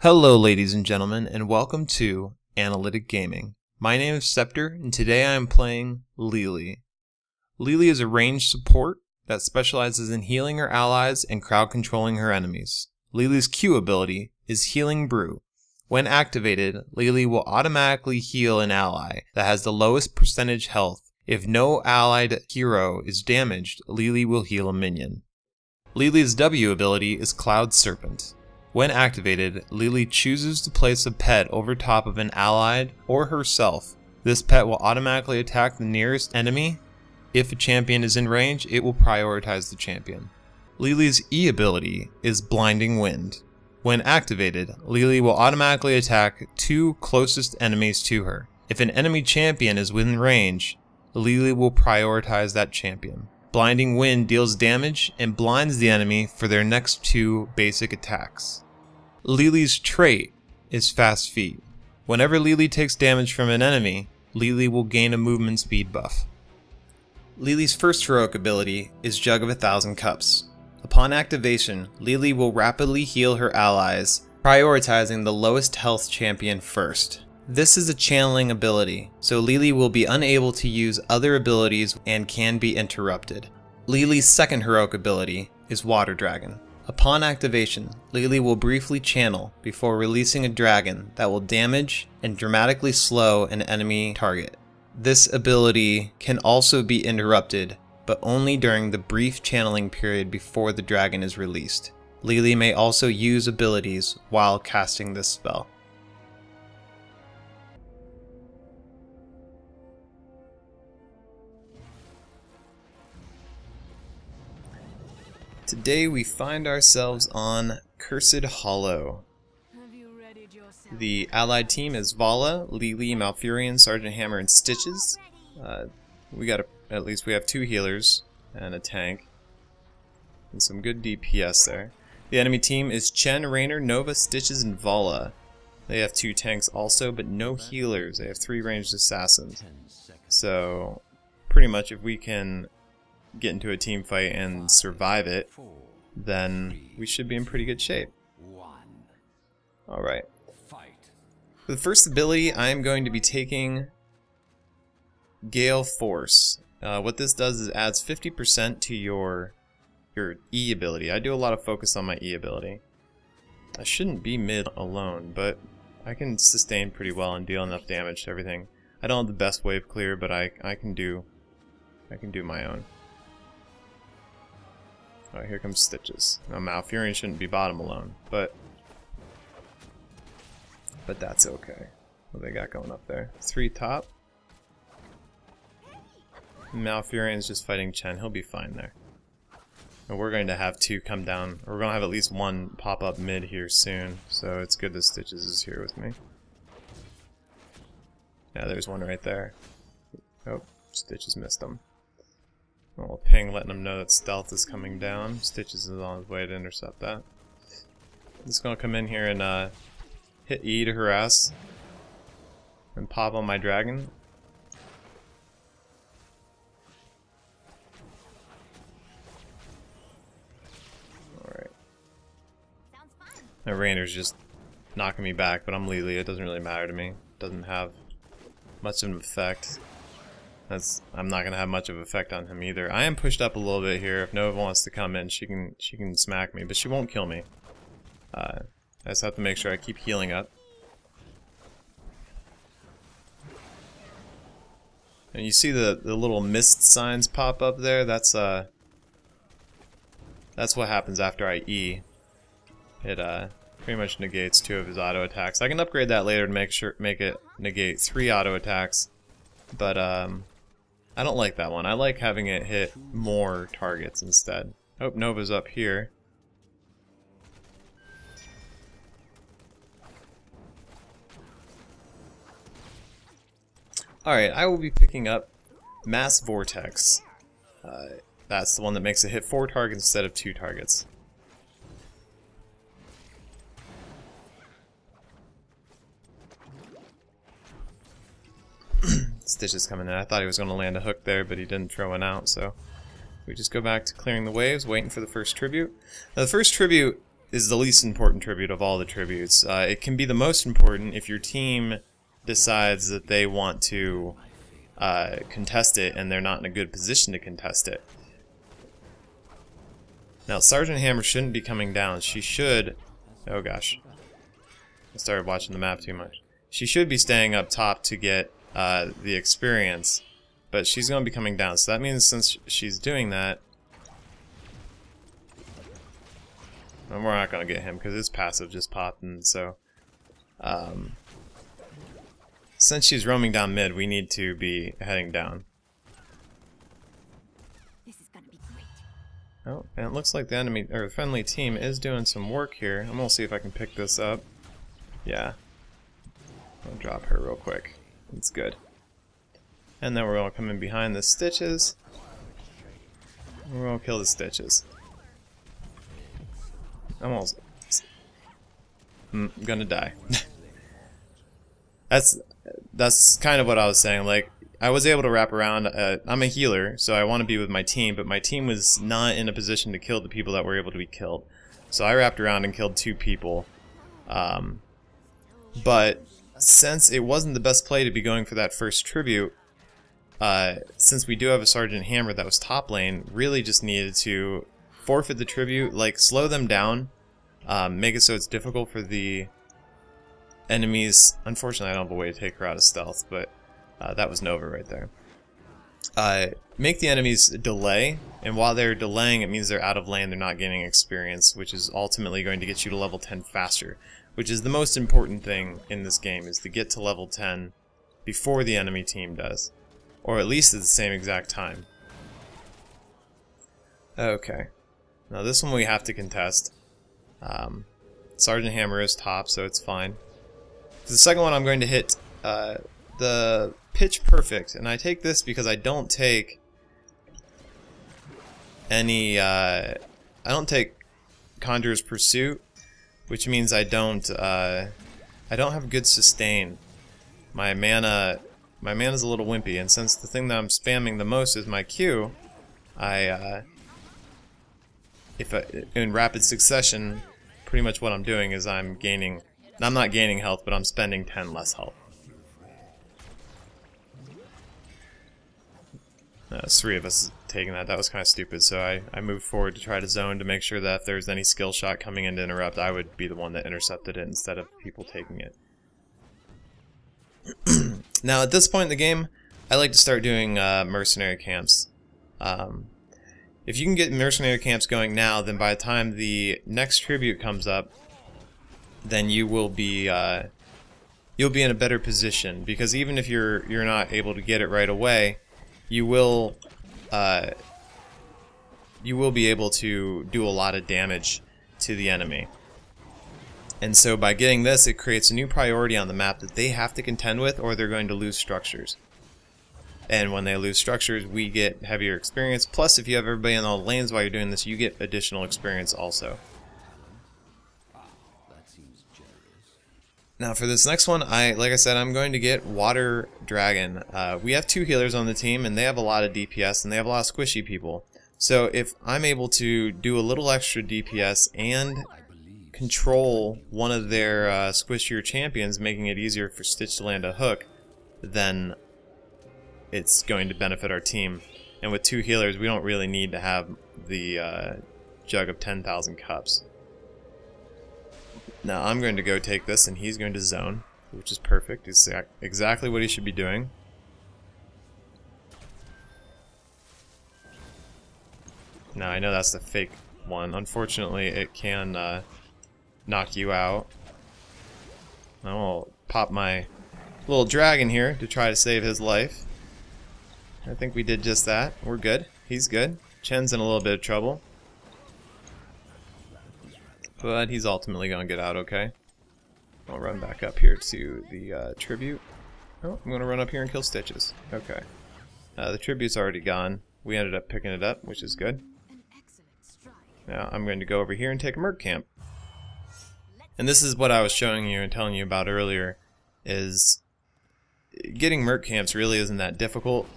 Hello ladies and gentlemen, and welcome to Analytic Gaming. My name is Scepter, and today I am playing LiLi. LiLi is a ranged support that specializes in healing her allies and crowd controlling her enemies. LiLi's Q ability is Healing Brew. When activated, LiLi will automatically heal an ally that has the lowest percentage health. If no allied hero is damaged, LiLi will heal a minion. LiLi's W ability is Cloud Serpent. When activated, LiLi chooses to place a pet over top of an allied or herself. This pet will automatically attack the nearest enemy. If a champion is in range, it will prioritize the champion. LiLi's E ability is Blinding Wind. When activated, LiLi will automatically attack two closest enemies to her. If an enemy champion is within range, LiLi will prioritize that champion. Blinding Wind deals damage and blinds the enemy for their next two basic attacks. LiLi's trait is Fast Feet. Whenever LiLi takes damage from an enemy, LiLi will gain a movement speed buff. LiLi's first heroic ability is Jug of 1,000 Cups. Upon activation, LiLi will rapidly heal her allies, prioritizing the lowest health champion first. This is a channeling ability, so LiLi will be unable to use other abilities and can be interrupted. LiLi's second heroic ability is Water Dragon. Upon activation, LiLi will briefly channel before releasing a dragon that will damage and dramatically slow an enemy target. This ability can also be interrupted, but only during the brief channeling period before the dragon is released. LiLi may also use abilities while casting this spell. Today we find ourselves on Cursed Hollow. The allied team is Vala, LiLi, Malfurion, Sergeant Hammer, and Stitches. At least we have two healers and a tank. And some good DPS there. The enemy team is Chen, Raynor, Nova, Stitches, and Vala. They have two tanks also, but no healers. They have three ranged assassins. So, pretty much if we can get into a team fight and survive it, then we should be in pretty good shape. Alright. For the first ability, I am going to be taking Gale Force. What this does is adds 50% to your E ability. I do a lot of focus on my E ability. I shouldn't be mid alone, but I can sustain pretty well and deal enough damage to everything. I don't have the best wave clear, but I can do my own. Alright, here comes Stitches. Now Malfurion shouldn't be bottom alone, but that's okay. What they got going up there? 3 top. Malfurion's just fighting Chen. He'll be fine there. And we're going to have two come down. We're going to have at least one pop up mid here soon, so it's good that Stitches is here with me. Yeah, there's one right there. Oh, Stitches missed him. A little ping letting him know that stealth is coming down. Stitches is on his way to intercept that. I'm just gonna come in here and hit E to harass and pop on my dragon. Alright. Now Raynor's just knocking me back, but I'm LiLi. It doesn't really matter to me. It doesn't have much of an effect. I'm not gonna have much of an effect on him either. I am pushed up a little bit here. If Nova wants to come in, she can smack me, but she won't kill me. I just have to make sure I keep healing up. And you see the little mist signs pop up there. That's what happens after I E. It pretty much negates 2 of his auto attacks. I can upgrade that later to make it negate 3 auto attacks, but I don't like that one. I like having it hit more targets instead. Oh, Nova's up here. Alright, I will be picking up Mass Vortex. That's the one that makes it hit 4 targets instead of 2 targets. Stitch is coming in. I thought he was going to land a hook there, but he didn't throw one out, so we just go back to clearing the waves, waiting for the first tribute. Now, the first tribute is the least important tribute of all the tributes. It can be the most important if your team decides that they want to contest it and they're not in a good position to contest it. Now, Sergeant Hammer shouldn't be coming down. She should... Oh gosh. I started watching the map too much. She should be staying up top to get the experience, but she's going to be coming down. So that means since she's doing that... And we're not going to get him because his passive just popped, and so... since she's roaming down mid, we need to be heading down. This is gonna be great. Oh, and it looks like the enemy or the friendly team is doing some work here. I'm gonna see if I can pick this up. Yeah. I'll drop her real quick. It's good. And then we're gonna come in behind the stitches. And we're gonna kill the stitches. I'm almost gonna die. That's kind of what I was saying. Like, I was able to wrap around. I'm a healer, so I want to be with my team, but my team was not in a position to kill the people that were able to be killed. So I wrapped around and killed 2 people. But since it wasn't the best play to be going for that first tribute, since we do have a Sergeant Hammer that was top lane, really just needed to forfeit the tribute, like slow them down, make it so it's difficult for the enemies. Unfortunately, I don't have a way to take her out of stealth, but that was Nova right there. Make the enemies delay, and while they're delaying, it means they're out of lane, they're not gaining experience, which is ultimately going to get you to level 10 faster, which is the most important thing in this game, is to get to level 10 before the enemy team does, or at least at the same exact time. Okay, now this one we have to contest. Sergeant Hammer is top, so it's fine. The second one I'm going to hit the Pitch Perfect, and I take this because I don't take any, I don't take Conjurer's Pursuit, which means I don't have good sustain. My mana's a little wimpy, and since the thing that I'm spamming the most is my Q, in rapid succession, pretty much what I'm doing is I'm not gaining health, but I'm spending 10 less health. There's 3 of us taking that. That was kind of stupid, so I moved forward to try to zone to make sure that if there's any skill shot coming in to interrupt, I would be the one that intercepted it instead of people taking it. Now, at this point in the game, I like to start doing mercenary camps. If you can get mercenary camps going now, then by the time the next tribute comes up, then you will be you'll be in a better position, because even if you're not able to get it right away, you will be able to do a lot of damage to the enemy. And so by getting this, it creates a new priority on the map that they have to contend with, or they're going to lose structures. And when they lose structures, we get heavier experience. Plus, if you have everybody in all the lanes while you're doing this, you get additional experience also. Now for this next one, like I said, I'm going to get Water Dragon. We have 2 healers on the team, and they have a lot of DPS, and they have a lot of squishy people. So if I'm able to do a little extra DPS and control one of their squishier champions, making it easier for Stitch to land a hook, then it's going to benefit our team. And with 2 healers, we don't really need to have the jug of 10,000 cups. Now I'm going to go take this, and he's going to zone, which is perfect. It's exactly what he should be doing. Now I know that's the fake one. Unfortunately, it can knock you out. I will pop my little dragon here to try to save his life. I think we did just that. We're good. He's good. Chen's in a little bit of trouble, but he's ultimately going to get out okay. I'll run back up here to the tribute. Oh, I'm going to run up here and kill Stitches. Okay. The tribute's already gone. We ended up picking it up, which is good. Now I'm going to go over here and take a Merc Camp. And this is what I was showing you and telling you about earlier, is getting Merc Camps really isn't that difficult.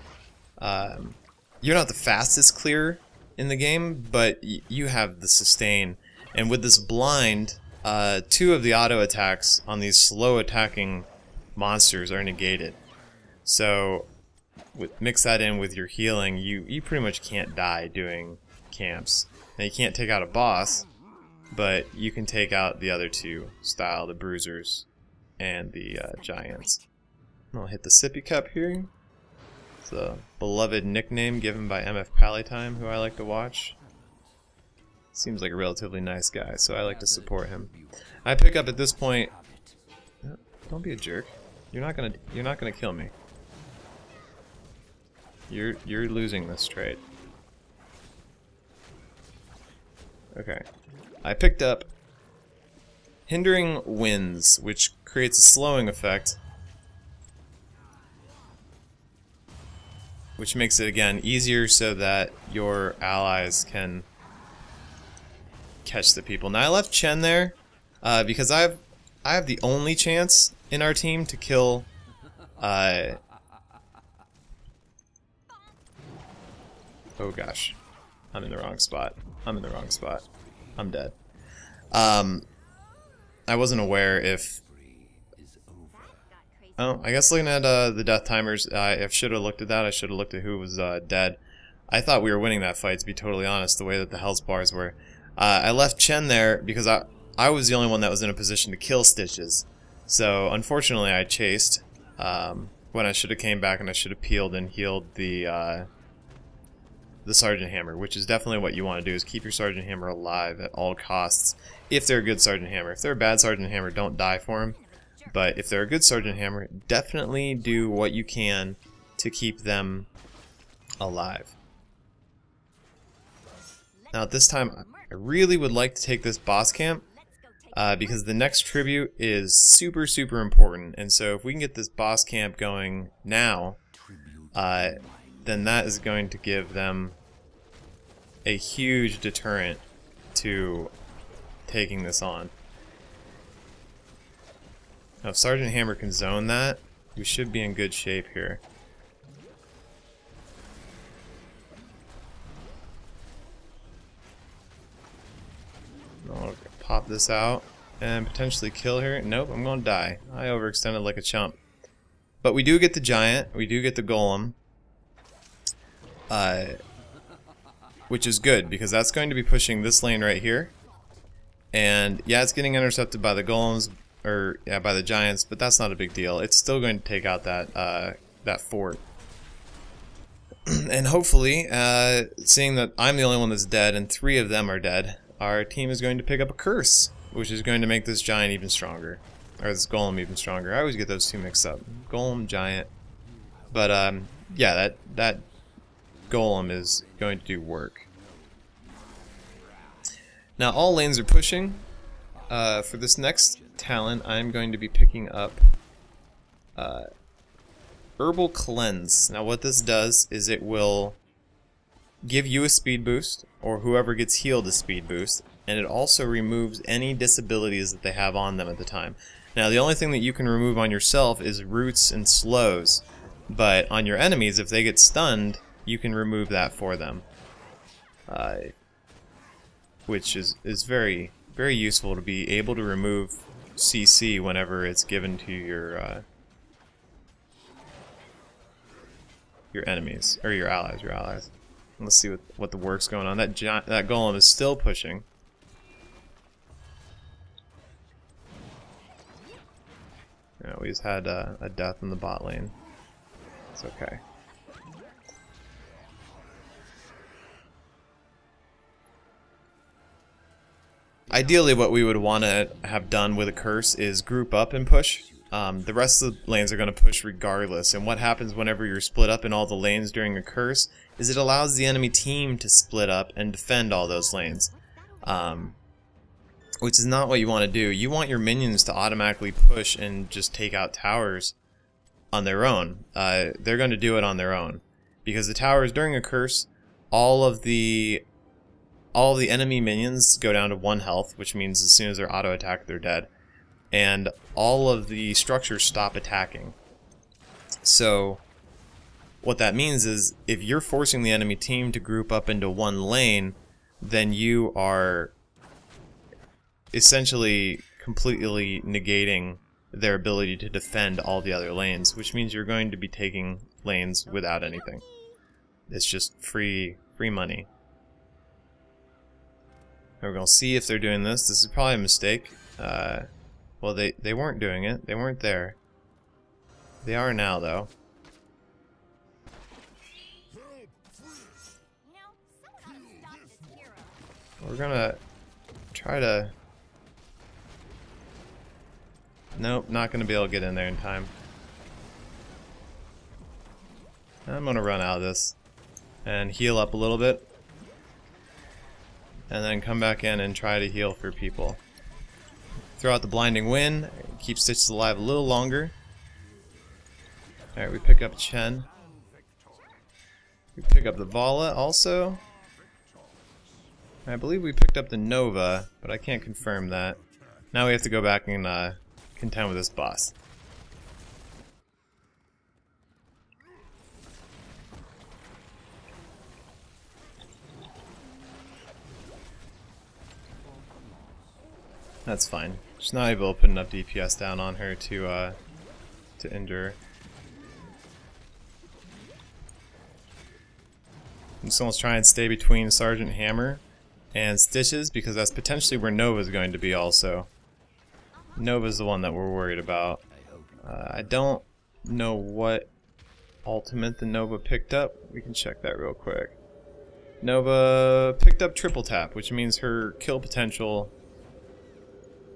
You're not the fastest clear in the game, but you have the sustain. And with this blind, 2 of the auto attacks on these slow attacking monsters are negated. So mix that in with your healing, you pretty much can't die doing camps. Now you can't take out a boss, but you can take out the other 2 style, the bruisers and the giants. I'll hit the sippy cup here. It's a beloved nickname given by MF Pallytime, who I like to watch. Seems like a relatively nice guy, so I like to support him. I pick up at this point. Don't be a jerk. You're not gonna kill me. You're losing this trade. Okay. I picked up Hindering Winds, which creates a slowing effect, which makes it again easier so that your allies can catch the people. Now I left Chen there because I have the only chance in our team to kill oh gosh, I'm in the wrong spot. I'm dead. I wasn't aware if... Oh, I guess looking at the death timers, I should have looked at that. I should have looked at who was dead. I thought we were winning that fight, to be totally honest, the way that the health bars were. I left Chen there because I was the only one that was in a position to kill Stitches. So, unfortunately, I chased when I should have came back and I should have peeled and healed the Sergeant Hammer, which is definitely what you want to do, is keep your Sergeant Hammer alive at all costs, if they're a good Sergeant Hammer. If they're a bad Sergeant Hammer, don't die for him. But if they're a good Sergeant Hammer, definitely do what you can to keep them alive. Now at this time, I really would like to take this boss camp, because the next tribute is super important, and so if we can get this boss camp going now, then that is going to give them a huge deterrent to taking this on. Now if Sergeant Hammer can zone that, we should be in good shape here. I'll pop this out and potentially kill her. Nope, I'm gonna die. I overextended like a chump. But we do get the giant, we do get the golem, which is good because that's going to be pushing this lane right here. And yeah, it's getting intercepted by the golems, or yeah, by the giants, but that's not a big deal. It's still going to take out that fort. And hopefully, seeing that I'm the only one that's dead and 3 of them are dead, our team is going to pick up a curse, which is going to make this giant even stronger, or this golem even stronger. I always get those 2 mixed up, golem, giant. But yeah, that golem is going to do work. Now all lanes are pushing. For this next talent, I'm going to be picking up Herbal Cleanse. Now what this does is it will give you a speed boost, or whoever gets healed a speed boost, and it also removes any disabilities that they have on them at the time. Now the only thing that you can remove on yourself is roots and slows, but on your enemies, if they get stunned, you can remove that for them. Which is very useful to be able to remove CC whenever it's given to your enemies, or your allies. Let's see what the work's going on. That golem is still pushing. Yeah, we just had a death in the bot lane. It's okay. Ideally, what we would want to have done with a curse is group up and push. The rest of the lanes are going to push regardless, and what happens whenever you're split up in all the lanes during a curse is it allows the enemy team to split up and defend all those lanes, which is not what you want to do. You want your minions to automatically push and just take out towers on their own. They're going to do it on their own, because the towers during a curse, all of the enemy minions go down to 1 health, which means as soon as they're auto attacked, they're dead. And all of the structures stop attacking. So what that means is if you're forcing the enemy team to group up into 1 lane, then you are essentially completely negating their ability to defend all the other lanes, which means you're going to be taking lanes without anything. It's just free money. And we're going to see if they're doing this. This is probably a mistake. Well, they weren't doing it. They weren't there. They are now, though. We're gonna try to... Nope, not gonna be able to get in there in time. I'm gonna run out of this and heal up a little bit, and then come back in and try to heal for people. Throw out the blinding wind, keep Stitches alive a little longer. Alright, we pick up Chen. We pick up the Vala also. I believe we picked up the Nova, but I can't confirm that. Now we have to go back and contend with this boss. That's fine. She's not able to put enough DPS down on her to injure. I'm just going to try and stay between Sergeant Hammer and Stitches, because that's potentially where Nova's going to be also. Nova's the one that we're worried about. I don't know what ultimate the Nova picked up. We can check that real quick. Nova picked up triple tap, which means her kill potential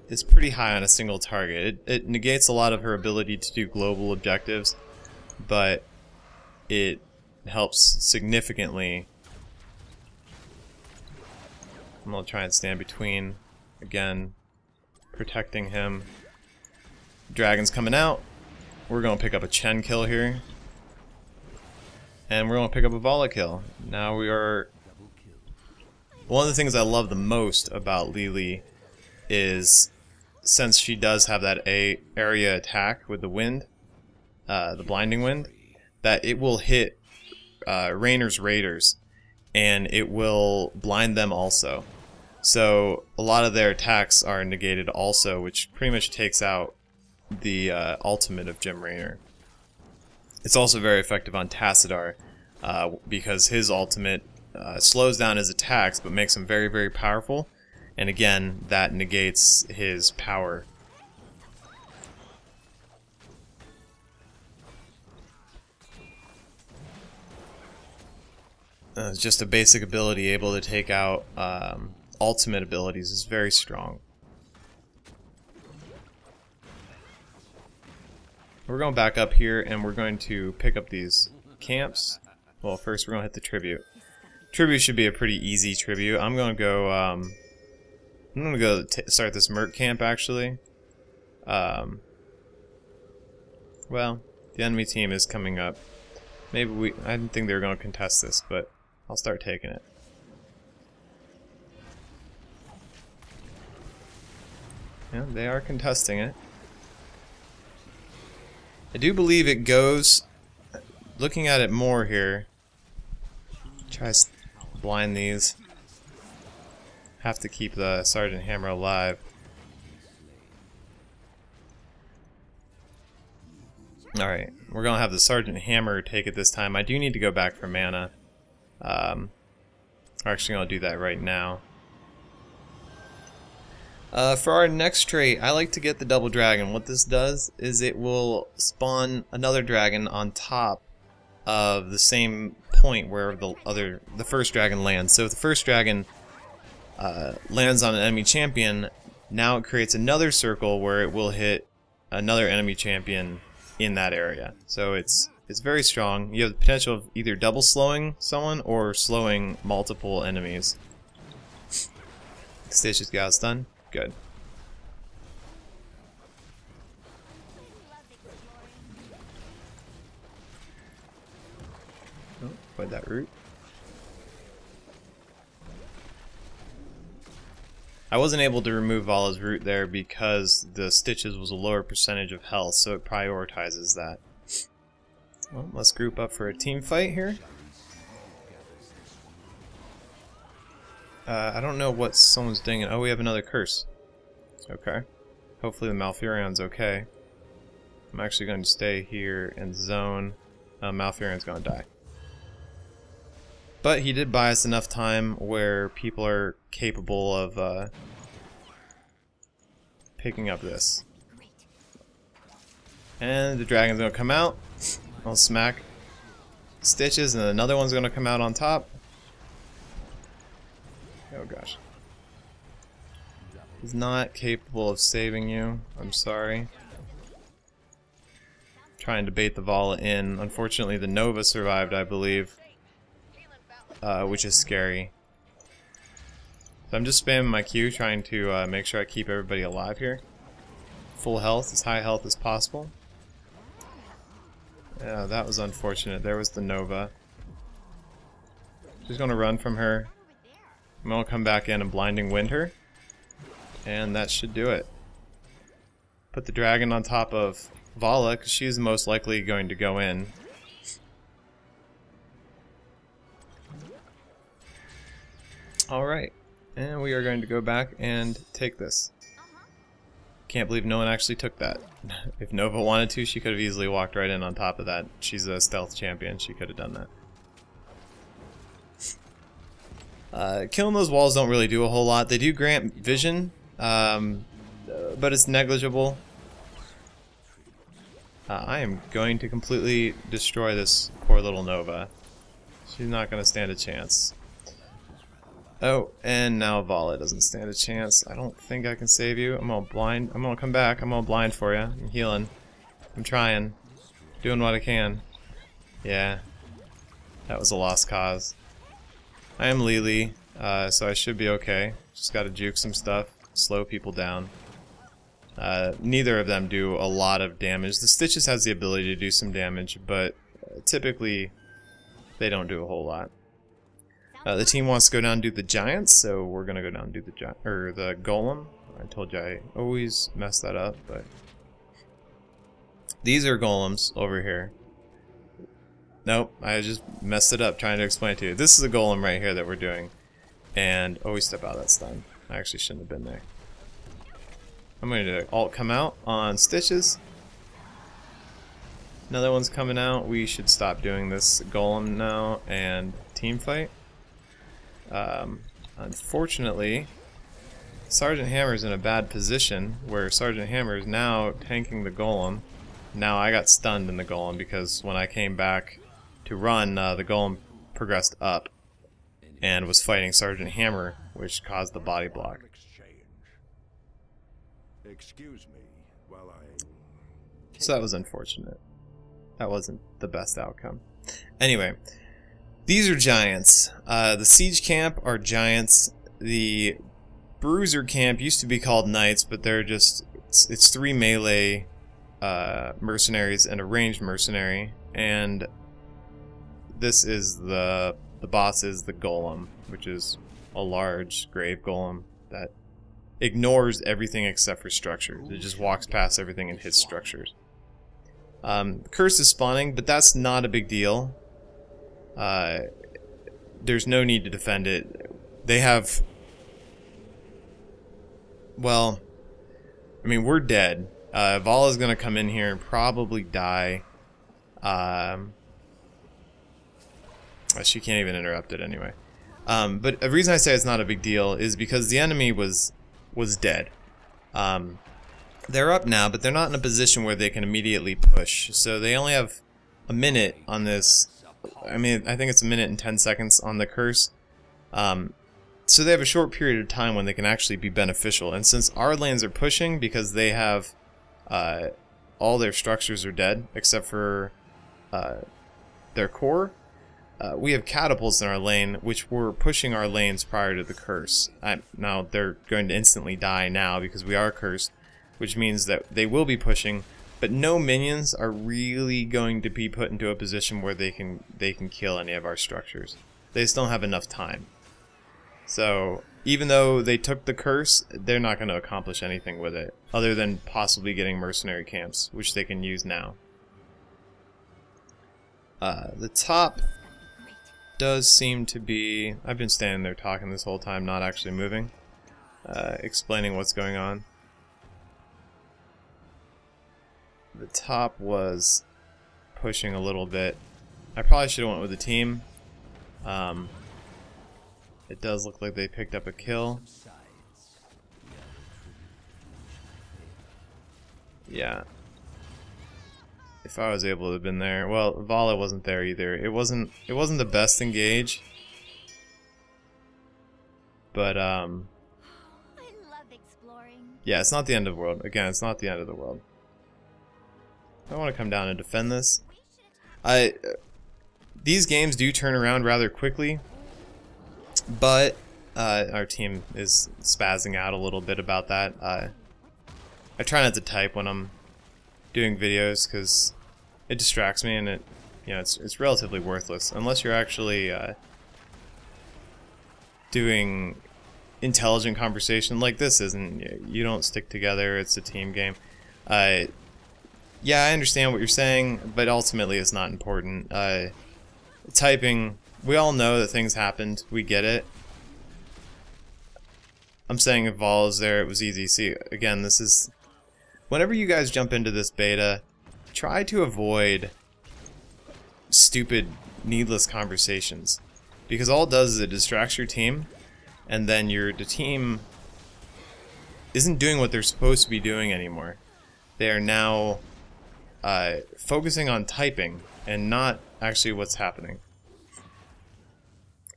is pretty high on a single target. It negates a lot of her ability to do global objectives, but it helps significantly. I'm gonna try and stand between, again, protecting him. Dragon's coming out. We're gonna pick up a Chen kill here, and we're gonna pick up a Vala kill. Now we are... One of the things I love the most about LiLi is, since she does have that area attack with the wind, the blinding wind, that it will hit Rainer's raiders, and it will blind them also. So a lot of their attacks are negated also, which pretty much takes out the ultimate of Jim Raynor. It's also very effective on Tassadar, because his ultimate slows down his attacks but makes him very, very powerful, and again, that negates his power. Just a basic ability able to take out ultimate abilities is very strong. We're going back up here and we're going to pick up these camps. Well, first we're going to hit the tribute. Tribute should be a pretty easy tribute. I'm going to go start this Merc camp actually. Well, the enemy team is coming up. Maybe I didn't think they were going to contest this, but I'll start taking it. Yeah, they are contesting it. I do believe it goes, looking at it more here, try to blind these. Have to keep the Sergeant Hammer alive. Alright, we're going to have the Sergeant Hammer take it this time. I do need to go back for mana. We're actually going to do that right now. For our next trait, I like to get the Double Dragon. What this does is it will spawn another dragon on top of the same point where the first dragon lands. So if the first dragon lands on an enemy champion, now it creates another circle where it will hit another enemy champion in that area. So it's very strong. You have the potential of either double slowing someone or slowing multiple enemies. Stitches got us done. Good. Oh, avoid that root. I wasn't able to remove Vala's root there because the Stitches was a lower percentage of health, so it prioritizes that. Well, let's group up for a team fight here. I don't know what someone's doing. Oh, we have another curse. Okay. Hopefully the Malfurion's okay. I'm actually going to stay here and zone. Malfurion's going to die. But he did buy us enough time where people are capable of picking up this. And the dragon's going to come out. I'll smack Stitches, and another one's going to come out on top. Oh gosh. He's not capable of saving you. I'm sorry. Trying to bait the Vala in. Unfortunately, the Nova survived, I believe. Which is scary. So I'm just spamming my Q, trying to make sure I keep everybody alive here. Full health, as high health as possible. Yeah, that was unfortunate. There was the Nova. She's gonna run from her. I'm gonna come back in and blinding wind her. And that should do it. Put the dragon on top of Vala, because she's most likely going to go in. Alright, and we are going to go back and take this. Can't believe no one actually took that. If Nova wanted to, she could have easily walked right in on top of that. She's a stealth champion, she could have done that. Killing those walls don't really do a whole lot. They do grant vision, but it's negligible. I am going to completely destroy this poor little Nova. She's not going to stand a chance. Oh, and now Vala doesn't stand a chance. I don't think I can save you. I'm gonna blind. I'm gonna come back. I'm gonna blind for you. I'm healing. I'm trying. Doing what I can. Yeah. That was a lost cause. I am LiLi, so I should be okay. Just gotta juke some stuff. Slow people down. Neither of them do a lot of damage. The Stitches has the ability to do some damage, but typically they don't do a whole lot. The team wants to go down and do the Giants, so we're gonna go down and do the Golem. I told you I always mess that up, but these are Golems over here. Nope, I just messed it up trying to explain it to you. This is a Golem right here that we're doing, and always step out of that stun. I actually shouldn't have been there. I'm going to alt come out on Stitches. Another one's coming out. We should stop doing this Golem now and team fight. Unfortunately, Sergeant Hammer's in a bad position where Sergeant Hammer is now tanking the Golem. Now I got stunned in the Golem because when I came back to run, the Golem progressed up and was fighting Sergeant Hammer, which caused the body block. Excuse me while I... So that was unfortunate. That wasn't the best outcome. Anyway. These are Giants. The Siege Camp are Giants. The Bruiser Camp used to be called Knights, but they're just... It's 3 melee mercenaries and a ranged mercenary. And this is the boss is the Golem, which is a large grave golem that ignores everything except for structures. It just walks past everything and hits structures. Curse is spawning, but that's not a big deal. There's no need to defend it. They have... Well, I mean, we're dead. Vala's gonna come in here and probably die. She can't even interrupt it anyway. But the reason I say it's not a big deal is because the enemy was dead. They're up now, but they're not in a position where they can immediately push. So they only have a minute on this. I mean, I think it's a minute and 10 seconds on the curse. So they have a short period of time when they can actually be beneficial. And since our lanes are pushing because they have all their structures are dead except for their core, we have catapults in our lane, which were pushing our lanes prior to the curse. Now they're going to instantly die now because we are cursed, which means that they will be pushing, but no minions are really going to be put into a position where they can kill any of our structures. They just don't have enough time. So even though they took the curse, they're not going to accomplish anything with it, other than possibly getting mercenary camps, which they can use now. The top does seem to be... I've been standing there talking this whole time, not actually moving, explaining what's going on. the top was pushing a little bit. I probably should have went with the team. It does look like they picked up a kill. Yeah. If I was able to have been there. Well, Vala wasn't there either. It wasn't the best engage. But I love exploring. yeah, it's not the end of the world. Again, it's not the end of the world. I want to come down and defend this. These games do turn around rather quickly, but our team is spazzing out a little bit about that. I try not to type when I'm doing videos because it distracts me, and it's relatively worthless unless you're actually doing intelligent conversation like this isn't. You don't stick together. It's a team game. Yeah, I understand what you're saying, but ultimately it's not important. Typing, we all know that things happened. We get it. I'm saying if Vol is there, it was easy. See, again, this is... Whenever you guys jump into this beta, try to avoid stupid, needless conversations. Because all it does is it distracts your team, and then the team isn't doing what they're supposed to be doing anymore. They are now focusing on typing and not actually what's happening.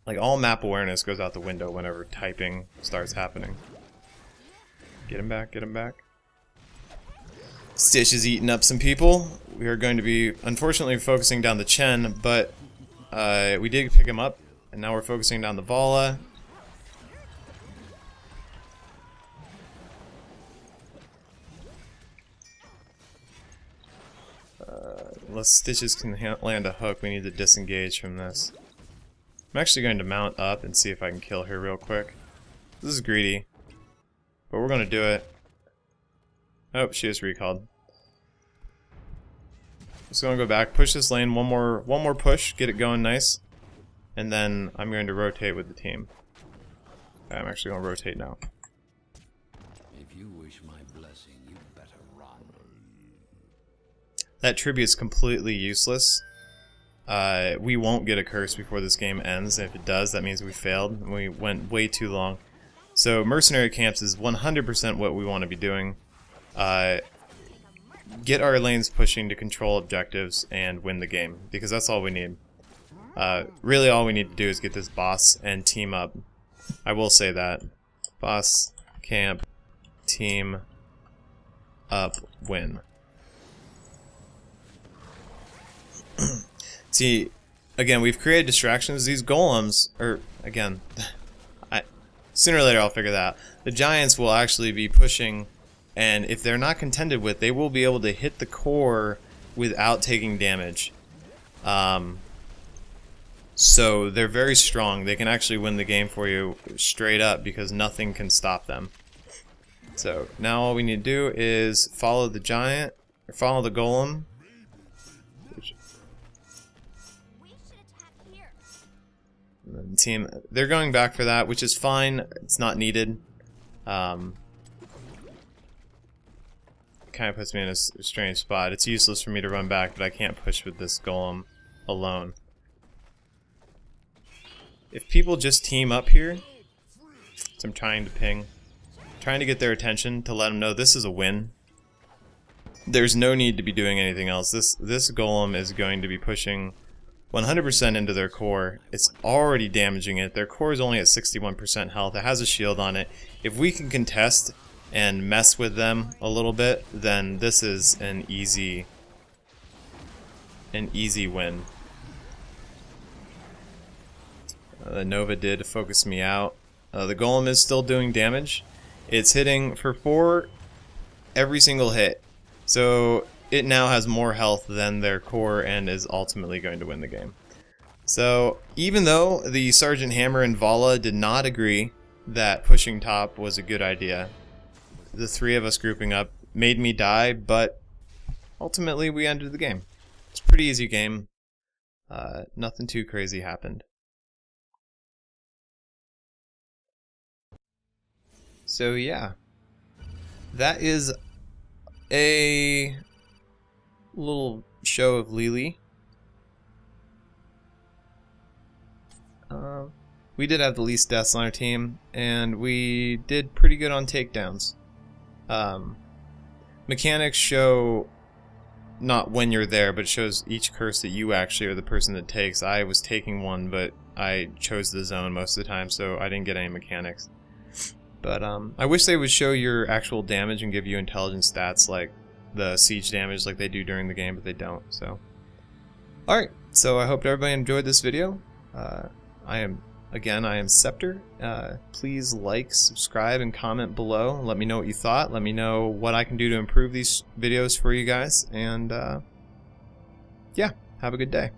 Like, all map awareness goes out the window whenever typing starts happening. Get him back, get him back. Stitch is eating up some people. We are going to be, unfortunately, focusing down the Chen, but we did pick him up, and now we're focusing down the Vala. Unless Stitches can land a hook, we need to disengage from this. I'm actually going to mount up and see if I can kill her real quick. This is greedy, but we're going to do it. Oh, she is recalled. Just going to go back, push this lane, one more push, get it going nice, and then I'm going to rotate with the team. Okay, I'm actually going to rotate now. If you wish my blessing, you better run. That tribute is completely useless. We won't get a curse before this game ends. If it does, that means we failed. We went way too long. So mercenary camps is 100% what we want to be doing. Get our lanes pushing to control objectives and win the game, because that's all we need. Really all we need to do is get this boss and team up. I will say that. Boss, camp, team up, win. See, again, we've created distractions. These golems, again, sooner or later I'll figure that out. The giants will actually be pushing, and if they're not contended with, they will be able to hit the core without taking damage. So they're very strong. They can actually win the game for you straight up because nothing can stop them. So now all we need to do is follow the giant, or follow the golem. The team, they're going back for that, which is fine. It's not needed. Kind of puts me in a strange spot. It's useless for me to run back, but I can't push with this golem alone. If people just team up here, so I'm trying to ping, trying to get their attention to let them know this is a win. There's no need to be doing anything else. This golem is going to be pushing 100% into their core. It's already damaging it. Their core is only at 61% health. It has a shield on it. If we can contest and mess with them a little bit, then this is an easy win. The Nova did focus me out. The golem is still doing damage. It's hitting for 4 every single hit. So it now has more health than their core and is ultimately going to win the game. So even though the Sergeant Hammer and Vala did not agree that pushing top was a good idea, the 3 of us grouping up made me die, but ultimately we ended the game. It's a pretty easy game. Nothing too crazy happened. So yeah, that is a little show of LiLi. We did have the least deaths on our team, and we did pretty good on takedowns. Mechanics show not when you're there, but it shows each curse that you actually are the person that takes. I was taking one, but I chose the zone most of the time, so I didn't get any mechanics. But I wish they would show your actual damage and give you intelligence stats like the siege damage like they do during the game, but they don't. So, alright, so I hope everybody enjoyed this video. I am Scepter. Please like, subscribe, and comment below. Let me know what you thought. Let me know what I can do to improve these videos for you guys. And yeah, have a good day.